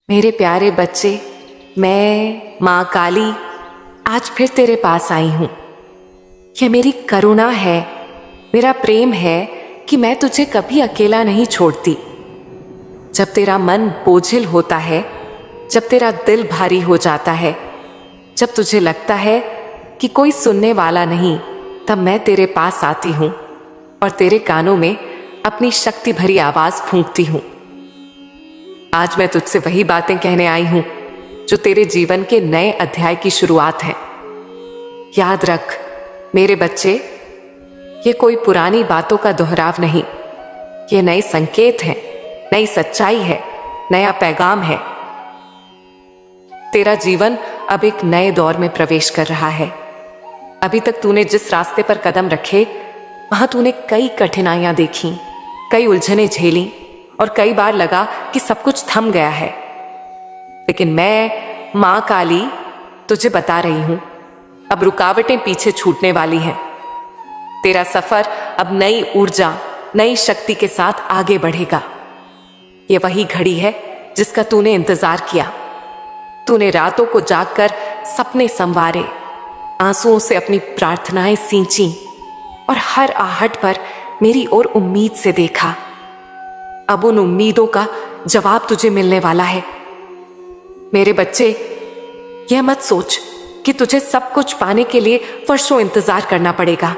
मेरे प्यारे बच्चे, मैं माँ काली आज फिर तेरे पास आई हूँ। यह मेरी करुणा है, मेरा प्रेम है कि मैं तुझे कभी अकेला नहीं छोड़ती। जब तेरा मन बोझिल होता है, जब तेरा दिल भारी हो जाता है, जब तुझे लगता है कि कोई सुनने वाला नहीं, तब मैं तेरे पास आती हूँ और तेरे कानों में अपनी शक्ति भरी आवाज फूंकती हूँ। आज मैं तुझसे वही बातें कहने आई हूं जो तेरे जीवन के नए अध्याय की शुरुआत है। याद रख मेरे बच्चे, ये कोई पुरानी बातों का दोहराव नहीं, ये नए संकेत हैं, नई सच्चाई है, नया पैगाम है। तेरा जीवन अब एक नए दौर में प्रवेश कर रहा है। अभी तक तूने जिस रास्ते पर कदम रखे, वहां तूने कई कठिनाइयां देखी, कई उलझनें झेली और कई बार लगा कि सब कुछ थम गया है। लेकिन मैं माँ काली तुझे बता रही हूं, अब रुकावटें पीछे छूटने वाली हैं। तेरा सफर अब नई ऊर्जा, नई शक्ति के साथ आगे बढ़ेगा। ये वही घड़ी है जिसका तूने इंतजार किया। तूने रातों को जागकर सपने संवारे, आंसुओं से अपनी प्रार्थनाएं सींची और हर आहट पर मेरी ओर उम्मीद से देखा। अब उन उम्मीदों का जवाब तुझे मिलने वाला है। मेरे बच्चे, यह मत सोच कि तुझे सब कुछ पाने के लिए वर्षों इंतजार करना पड़ेगा।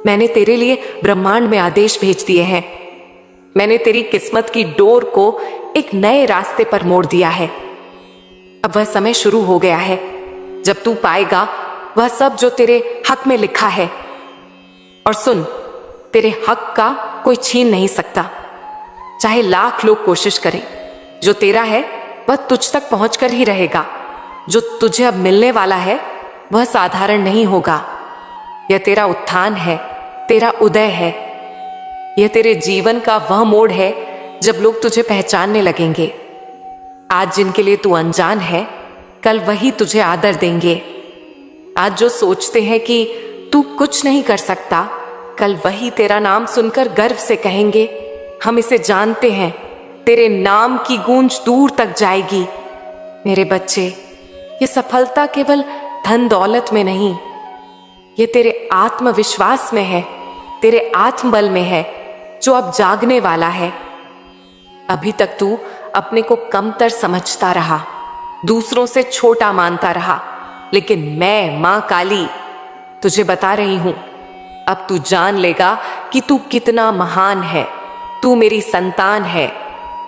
मैंने तेरे लिए ब्रह्मांड में आदेश भेज दिए हैं। मैंने तेरी किस्मत की डोर को एक नए रास्ते पर मोड़ दिया है। अब वह समय शुरू हो गया है जब तू पाएगा वह सब जो तेरे हक में लिखा है। और सुन, तेरे हक का कोई छीन नहीं सकता, चाहे लाख लोग कोशिश करें। जो तेरा है वह तुझ तक पहुंचकर ही रहेगा। जो तुझे अब मिलने वाला है वह साधारण नहीं होगा। यह तेरा उत्थान है, तेरा उदय है। यह तेरे जीवन का वह मोड़ है जब लोग तुझे पहचानने लगेंगे। आज जिनके लिए तू अनजान है, कल वही तुझे आदर देंगे। आज जो सोचते हैं कि तू कुछ नहीं कर सकता, कल वही तेरा नाम सुनकर गर्व से कहेंगे, हम इसे जानते हैं। तेरे नाम की गूंज दूर तक जाएगी। मेरे बच्चे, ये सफलता केवल धन दौलत में नहीं, ये तेरे आत्मविश्वास में है, तेरे आत्मबल में है, जो अब जागने वाला है। अभी तक तू अपने को कमतर समझता रहा, दूसरों से छोटा मानता रहा, लेकिन मैं मां काली तुझे बता रही हूं, अब तू जान लेगा कि तू कितना महान है। तू मेरी संतान है,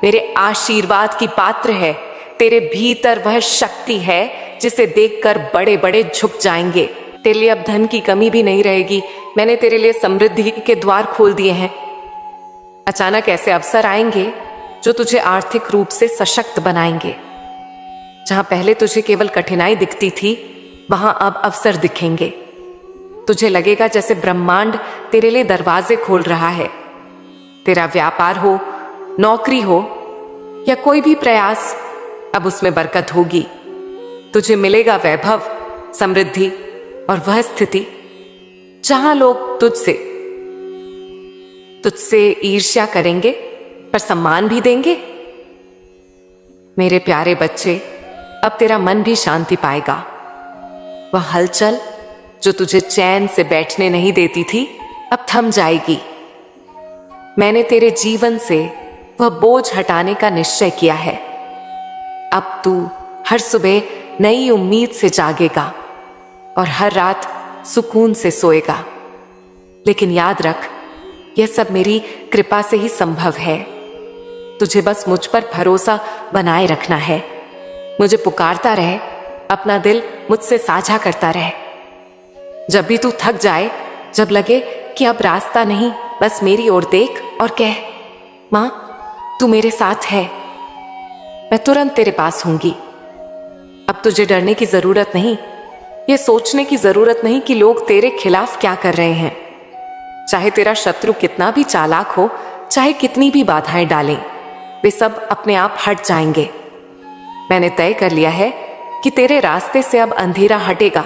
मेरे आशीर्वाद की पात्र है। तेरे भीतर वह शक्ति है जिसे देखकर बड़े बड़े झुक जाएंगे। तेरे लिए अब धन की कमी भी नहीं रहेगी। मैंने तेरे लिए समृद्धि के द्वार खोल दिए हैं। अचानक ऐसे अवसर आएंगे जो तुझे आर्थिक रूप से सशक्त बनाएंगे। जहां पहले तुझे केवल कठिनाई दिखती थी, वहां अब अवसर दिखेंगे। तुझे लगेगा जैसे ब्रह्मांड तेरे लिए दरवाजे खोल रहा है। तेरा व्यापार हो, नौकरी हो या कोई भी प्रयास, अब उसमें बरकत होगी। तुझे मिलेगा वैभव, समृद्धि और वह स्थिति जहां लोग तुझसे ईर्ष्या करेंगे पर सम्मान भी देंगे। मेरे प्यारे बच्चे, अब तेरा मन भी शांति पाएगा। वह हलचल जो तुझे चैन से बैठने नहीं देती थी, अब थम जाएगी। मैंने तेरे जीवन से वह बोझ हटाने का निश्चय किया है। अब तू हर सुबह नई उम्मीद से जागेगा और हर रात सुकून से सोएगा। लेकिन याद रख, यह सब मेरी कृपा से ही संभव है। तुझे बस मुझ पर भरोसा बनाए रखना है। मुझे पुकारता रहे, अपना दिल मुझसे साझा करता रहे। जब भी तू थक जाए, जब लगे कि अब रास्ता नहीं, बस मेरी ओर देख और कह, मां तू मेरे साथ है, मैं तुरंत तेरे पास होंगी। अब तुझे डरने की जरूरत नहीं, ये सोचने की जरूरत नहीं कि लोग तेरे खिलाफ क्या कर रहे हैं। चाहे तेरा शत्रु कितना भी चालाक हो, चाहे कितनी भी बाधाएं डालें, वे सब अपने आप हट जाएंगे। मैंने तय कर लिया है कि तेरे रास्ते से अब अंधेरा हटेगा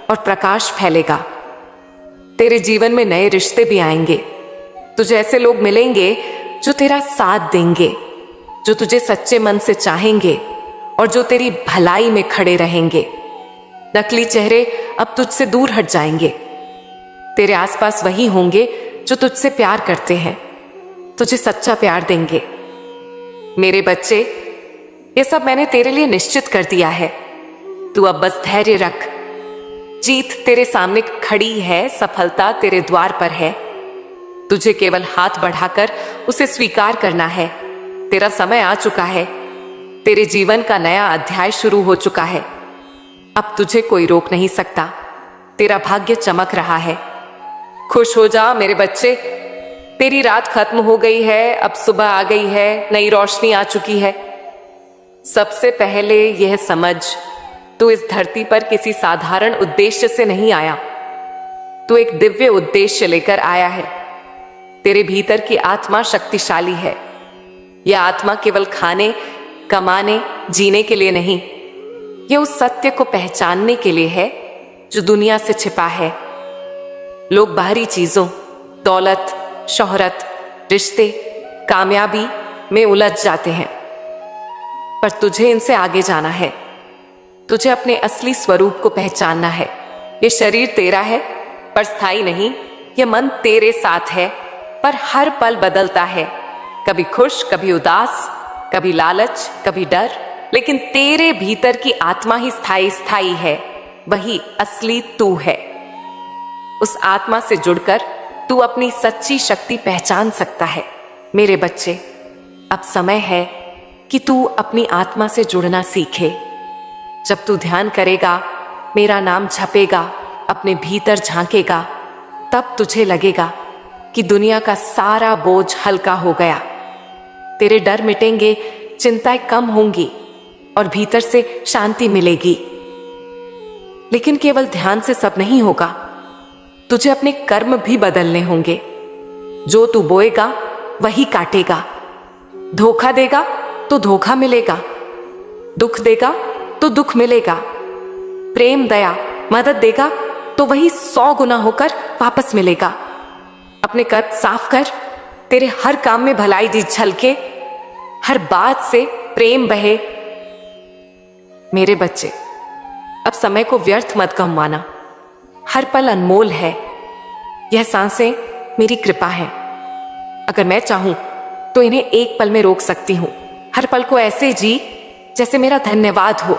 और प्रकाश फैलेगा। तेरे जीवन में नए रिश्ते भी आएंगे। तुझे ऐसे लोग मिलेंगे जो तेरा साथ देंगे, जो तुझे सच्चे मन से चाहेंगे और जो तेरी भलाई में खड़े रहेंगे। नकली चेहरे अब तुझसे दूर हट जाएंगे। तेरे आसपास वही होंगे जो तुझसे प्यार करते हैं, तुझे सच्चा प्यार देंगे। मेरे बच्चे, ये सब मैंने तेरे लिए निश्चित कर दिया है। तू अब बस धैर्य रख। जीत तेरे सामने खड़ी है, सफलता तेरे द्वार पर है। तुझे केवल हाथ बढ़ाकर उसे स्वीकार करना है। तेरा समय आ चुका है। तेरे जीवन का नया अध्याय शुरू हो चुका है। अब तुझे कोई रोक नहीं सकता। तेरा भाग्य चमक रहा है। खुश हो जा मेरे बच्चे। तेरी रात खत्म हो गई है, अब सुबह आ गई है, नई रोशनी आ चुकी है। सबसे पहले यह समझ, तू इस धरती पर किसी साधारण उद्देश्य से नहीं आया। तू एक दिव्य उद्देश्य लेकर आया है। तेरे भीतर की आत्मा शक्तिशाली है। यह आत्मा केवल खाने, कमाने, जीने के लिए नहीं, यह उस सत्य को पहचानने के लिए है जो दुनिया से छिपा है। लोग बाहरी चीजों, दौलत, शोहरत, रिश्ते, कामयाबी में उलझ जाते हैं, पर तुझे इनसे आगे जाना है। तुझे अपने असली स्वरूप को पहचानना है। ये शरीर तेरा है पर स्थायी नहीं। ये मन तेरे साथ है पर हर पल बदलता है, कभी खुश, कभी उदास, कभी लालच, कभी डर, लेकिन तेरे भीतर की आत्मा ही स्थायी है। वही असली तू है। उस आत्मा से जुड़कर तू अपनी सच्ची शक्ति पहचान सकता है। मेरे बच्चे, अब समय है कि तू अपनी आत्मा से जुड़ना सीखे। जब तू ध्यान करेगा, मेरा नाम झपेगा, अपने भीतर झांकेगा, तब तुझे लगेगा कि दुनिया का सारा बोझ हल्का हो गया। तेरे डर मिटेंगे, चिंताएं कम होंगी और भीतर से शांति मिलेगी। लेकिन केवल ध्यान से सब नहीं होगा। तुझे अपने कर्म भी बदलने होंगे। जो तू बोएगा वही काटेगा। धोखा देगा तो धोखा मिलेगा, दुख देगा तो दुख मिलेगा। प्रेम, दया, मदद देगा तो वही 100 गुना होकर वापस मिलेगा। अपने कर्म साफ कर। तेरे हर काम में भलाई जी झलके, हर बात से प्रेम बहे। मेरे बच्चे, अब समय को व्यर्थ मत गंवाना। हर पल अनमोल है। यह सांसें मेरी कृपा है। अगर मैं चाहूं तो इन्हें एक पल में रोक सकती हूं। हर पल को ऐसे जी जैसे मेरा धन्यवाद हो।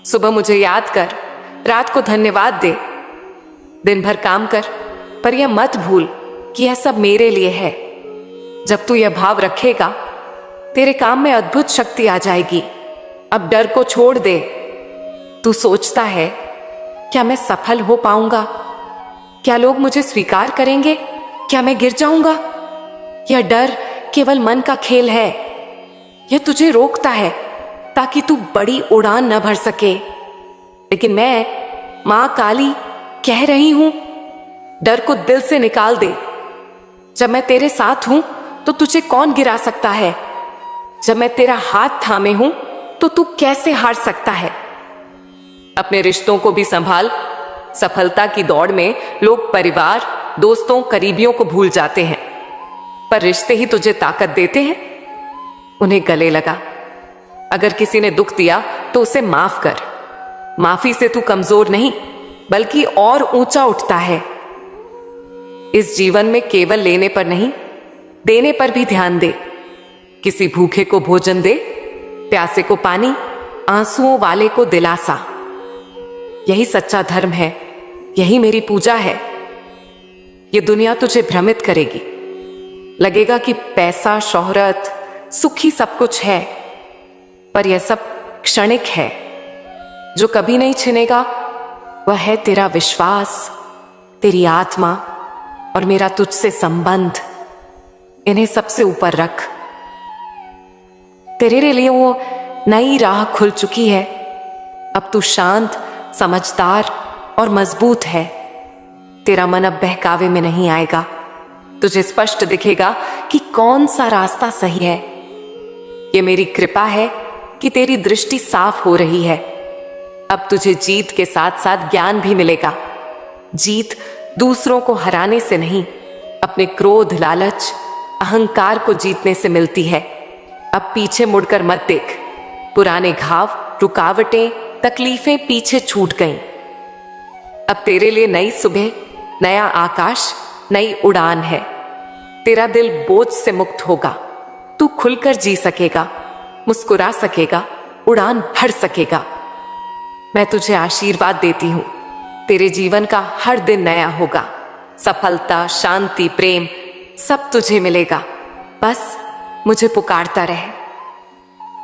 सुबह मुझे याद कर, रात को धन्यवाद दे। दिन भर काम कर, पर यह मत भूल कि यह सब मेरे लिए है। जब तू यह भाव रखेगा, तेरे काम में अद्भुत शक्ति आ जाएगी। अब डर को छोड़ दे। तू सोचता है, क्या मैं सफल हो पाऊंगा? क्या लोग मुझे स्वीकार करेंगे? क्या मैं गिर जाऊंगा? यह डर केवल मन का खेल है। यह तुझे रोकता है ताकि तू बड़ी उड़ान न भर सके। लेकिन मैं, मां काली, कह रही हूं, डर को दिल से निकाल दे। जब मैं तेरे साथ हूं तो तुझे कौन गिरा सकता है? जब मैं तेरा हाथ थामे हूं तो तू कैसे हार सकता है? अपने रिश्तों को भी संभाल। सफलता की दौड़ में लोग परिवार, दोस्तों, करीबियों को भूल जाते हैं, पर रिश्ते ही तुझे ताकत देते हैं। उन्हें गले लगा। अगर किसी ने दुख दिया तो उसे माफ कर। माफी से तू कमजोर नहीं, बल्कि और ऊंचा उठता है। इस जीवन में केवल लेने पर नहीं, देने पर भी ध्यान दे। किसी भूखे को भोजन दे, प्यासे को पानी, आंसुओं वाले को दिलासा। यही सच्चा धर्म है। यही मेरी पूजा है। ये दुनिया तुझे भ्रमित करेगी। लगेगा कि पैसा, शोहरत, सुख ही सब कुछ है, पर यह सब क्षणिक है। जो कभी नहीं छिनेगा वह है तेरा विश्वास, तेरी आत्मा और मेरा तुझसे संबंध। इन्हें सबसे ऊपर रख। तेरे लिए वो नई राह खुल चुकी है। अब तू शांत, समझदार और मजबूत है। तेरा मन अब बहकावे में नहीं आएगा। तुझे स्पष्ट दिखेगा कि कौन सा रास्ता सही है। ये मेरी कृपा है कि तेरी दृष्टि साफ हो रही है। अब तुझे जीत के साथ साथ ज्ञान भी मिलेगा। जीत दूसरों को हराने से नहीं, अपने क्रोध, लालच, अहंकार को जीतने से मिलती है। अब पीछे मुड़कर मत देख। पुराने घाव, रुकावटें, तकलीफें पीछे छूट गईं। अब तेरे लिए नई सुबह, नया आकाश, नई उड़ान है। तेरा दिल बोझ से मुक्त होगा। तू खुलकर जी सकेगा, मुस्कुरा सकेगा, उड़ान भर सकेगा। मैं तुझे आशीर्वाद देती हूं, तेरे जीवन का हर दिन नया होगा। सफलता, शांति, प्रेम सब तुझे मिलेगा। बस मुझे पुकारता रहे,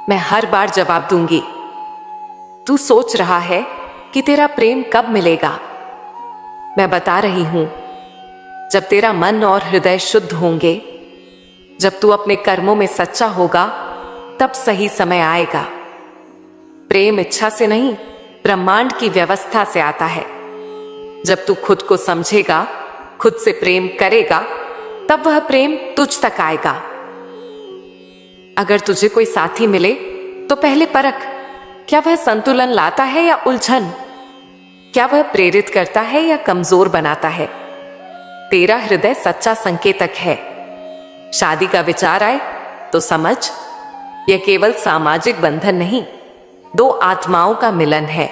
मैं हर बार जवाब दूंगी। तू सोच रहा है कि तेरा प्रेम कब मिलेगा? मैं बता रही हूं, जब तेरा मन और हृदय शुद्ध होंगे, जब तू अपने कर्मों में सच्चा होगा, तब सही समय आएगा। प्रेम इच्छा से नहीं, ब्रह्मांड की व्यवस्था से आता है। जब तू खुद को समझेगा, खुद से प्रेम करेगा, तब वह प्रेम तुझ तक आएगा। अगर तुझे कोई साथी मिले तो पहले परख, क्या वह संतुलन लाता है या उलझन? क्या वह प्रेरित करता है या कमजोर बनाता है? तेरा हृदय सच्चा संकेतक है। शादी का विचार आए तो समझ, यह केवल सामाजिक बंधन नहीं, दो आत्माओं का मिलन है।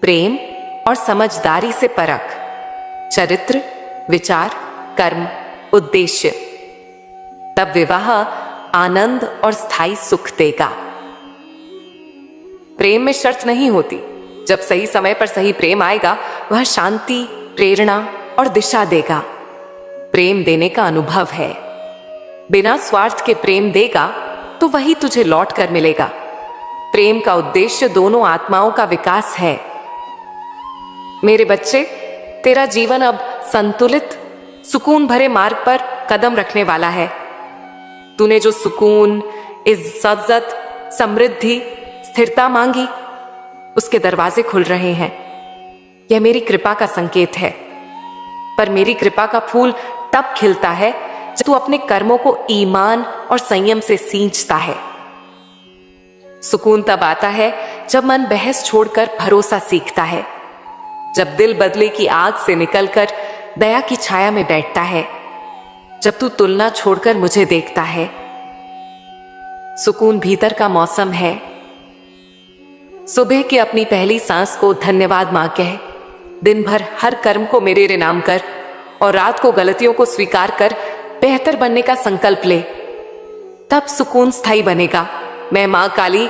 प्रेम और समझदारी से परख, चरित्र, विचार, कर्म, उद्देश्य, तब विवाह आनंद और स्थायी सुख देगा। प्रेम में शर्त नहीं होती। जब सही समय पर सही प्रेम आएगा, वह शांति, प्रेरणा और दिशा देगा। प्रेम देने का अनुभव है। बिना स्वार्थ के प्रेम देगा तो वही तुझे लौट कर मिलेगा। प्रेम का उद्देश्य दोनों आत्माओं का विकास है। मेरे बच्चे, तेरा जीवन अब संतुलित, सुकून भरे मार्ग पर कदम रखने वाला है। तूने जो सुकून, इज्जत, समृद्धि, स्थिरता मांगी, उसके दरवाजे खुल रहे हैं। यह मेरी कृपा का संकेत है। पर मेरी कृपा का फूल तब खिलता है जब तू अपने कर्मों को ईमान और संयम से सींचता है। सुकून तब आता है जब मन बहस छोड़कर भरोसा सीखता है, जब दिल बदले की आग से निकलकर दया की छाया में बैठता है, जब तू तुलना छोड़कर मुझे देखता है। सुकून भीतर का मौसम है। सुबह की अपनी पहली सांस को धन्यवाद मां कह, दिन भर हर कर्म को मेरे रे नाम कर और रात को गलतियों को स्वीकार कर बेहतर बनने का संकल्प ले। तब सुकून स्थायी बनेगा। मैं मां काली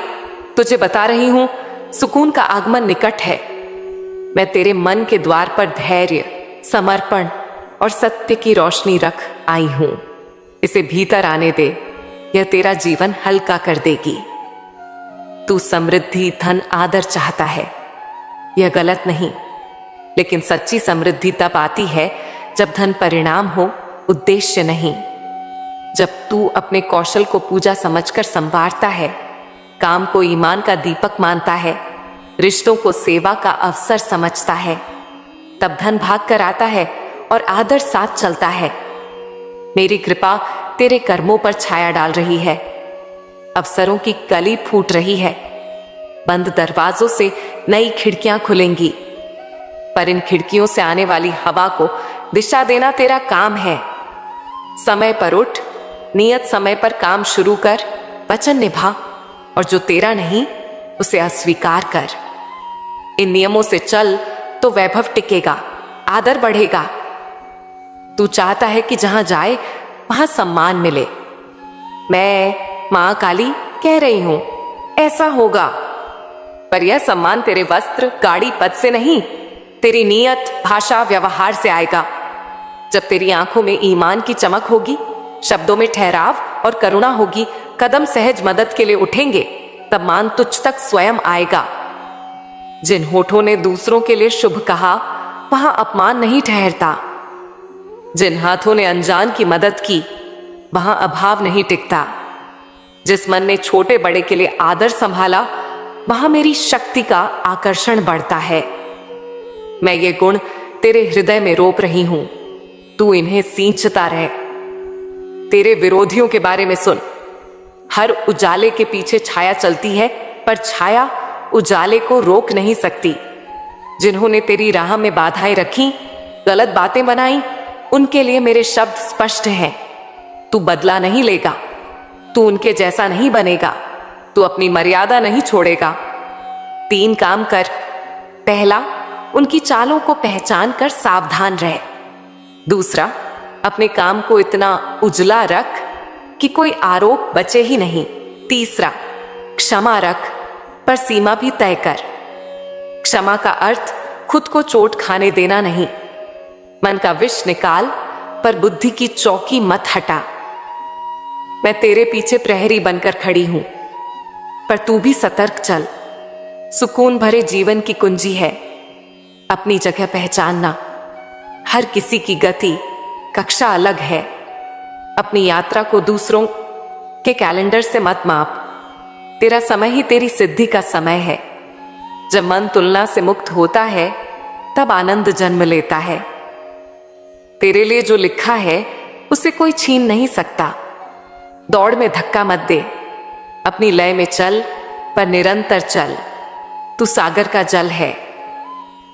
तुझे बता रही हूं, सुकून का आगमन निकट है। मैं तेरे मन के द्वार पर धैर्य, समर्पण और सत्य की रोशनी रख आई हूं। इसे भीतर आने दे, यह तेरा जीवन हल्का कर देगी। तू समृद्धि, धन, आदर चाहता है, यह गलत नहीं, लेकिन सच्ची समृद्धि तब आती है जब धन परिणाम हो, उद्देश्य नहीं। जब तू अपने कौशल को पूजा समझकर संवारता है, काम को ईमान का दीपक मानता है, रिश्तों को सेवा का अवसर समझता है, तब धन भाग कर आता है और आदर साथ चलता है। मेरी कृपा तेरे कर्मों पर छाया डाल रही है। अवसरों की कली फूट रही है। बंद दरवाजों से नई खिड़कियां खुलेंगी, पर इन खिड़कियों से आने वाली हवा को दिशा देना तेरा काम है। समय पर उठ, नियत समय पर काम शुरू कर, वचन निभा और जो तेरा नहीं उसे अस्वीकार कर। इन नियमों से चल तो वैभव टिकेगा, आदर बढ़ेगा। तू चाहता है कि जहां जाए वहां सम्मान मिले। मैं मां काली कह रही हूं, ऐसा होगा। पर यह सम्मान तेरे वस्त्र, गाड़ी, पद से नहीं, तेरी नीयत, भाषा, व्यवहार से आएगा। जब तेरी आंखों में ईमान की चमक होगी, शब्दों में ठहराव और करुणा होगी, कदम सहज मदद के लिए उठेंगे, तब मान तुझ तक स्वयं आएगा। जिन होठों ने दूसरों के लिए शुभ कहा, वहां अपमान नहीं ठहरता। जिन हाथों ने अनजान की मदद की, वहां अभाव नहीं टिकता। जिस मन ने छोटे बड़े के लिए आदर संभाला, वहां मेरी शक्ति का आकर्षण बढ़ता है। मैं ये गुण तेरे हृदय में रोप रही हूं, तू इन्हें सींचता रहे। तेरे विरोधियों के बारे में सुन। हर उजाले के पीछे छाया चलती है, पर छाया उजाले को रोक नहीं सकती। जिन्होंने तेरी राह में बाधाएं रखी, गलत बातें बनाई, उनके लिए मेरे शब्द स्पष्ट हैं। तू बदला नहीं लेगा। तू उनके जैसा नहीं बनेगा, तू अपनी मर्यादा नहीं छोड़ेगा। 3 काम कर। पहला, उनकी चालों को पहचान कर सावधान रह। दूसरा, अपने काम को इतना उजला रख कि कोई आरोप बचे ही नहीं। तीसरा, क्षमा रख, पर सीमा भी तय कर। क्षमा का अर्थ खुद को चोट खाने देना नहीं। मन का विष निकाल, पर बुद्धि की चौकी मत हटा। मैं तेरे पीछे प्रहरी बनकर खड़ी हूं, पर तू भी सतर्क चल। सुकून भरे जीवन की कुंजी है अपनी जगह पहचानना। हर किसी की गति कक्षा अलग है। अपनी यात्रा को दूसरों के कैलेंडर से मत माप। तेरा समय ही तेरी सिद्धि का समय है। जब मन तुलना से मुक्त होता है, तब आनंद जन्म लेता है। तेरे लिए जो लिखा है उसे कोई छीन नहीं सकता। दौड़ में धक्का मत दे, अपनी लय में चल, पर निरंतर चल। तू सागर का जल है,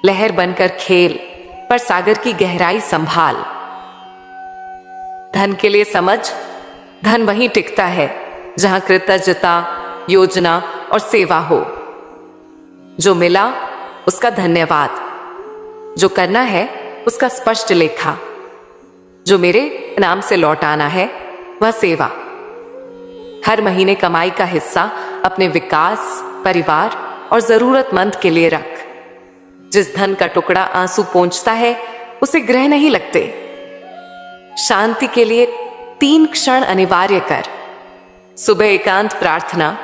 लहर बनकर खेल, पर सागर की गहराई संभाल। धन के लिए समझ, धन वहीं टिकता है जहां कृतज्ञता, योजना और सेवा हो। जो मिला उसका धन्यवाद, जो करना है उसका स्पष्ट लेखा, जो मेरे नाम से लौट आना है वह सेवा। हर महीने कमाई का हिस्सा अपने विकास, परिवार और जरूरतमंद के लिए रख। जिस धन का टुकड़ा आंसू पोंछता है उसे ग्रह नहीं लगते। शांति के लिए 3 क्षण अनिवार्य कर। सुबह एकांत प्रार्थना,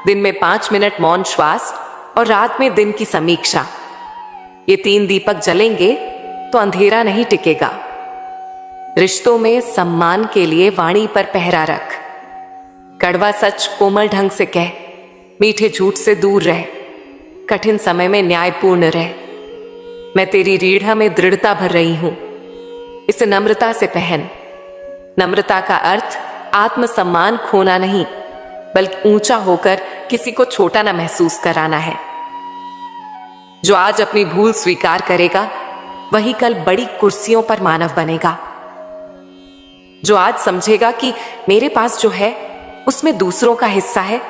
दिन में 5 मिनट मौन श्वास और रात में दिन की समीक्षा। ये 3 दीपक जलेंगे तो अंधेरा नहीं टिकेगा। रिश्तों में सम्मान के लिए वाणी पर पहरा रख। कड़वा सच कोमल ढंग से कह, मीठे झूठ से दूर रह, कठिन समय में न्यायपूर्ण रह। मैं तेरी रीढ़ में दृढ़ता भर रही हूं, इसे नम्रता से पहन। नम्रता का अर्थ आत्मसम्मान खोना नहीं, बल्कि ऊंचा होकर किसी को छोटा ना महसूस कराना है। जो आज अपनी भूल स्वीकार करेगा वही कल बड़ी कुर्सियों पर मानव बनेगा। जो आज समझेगा कि मेरे पास जो है उसमें दूसरों का हिस्सा है,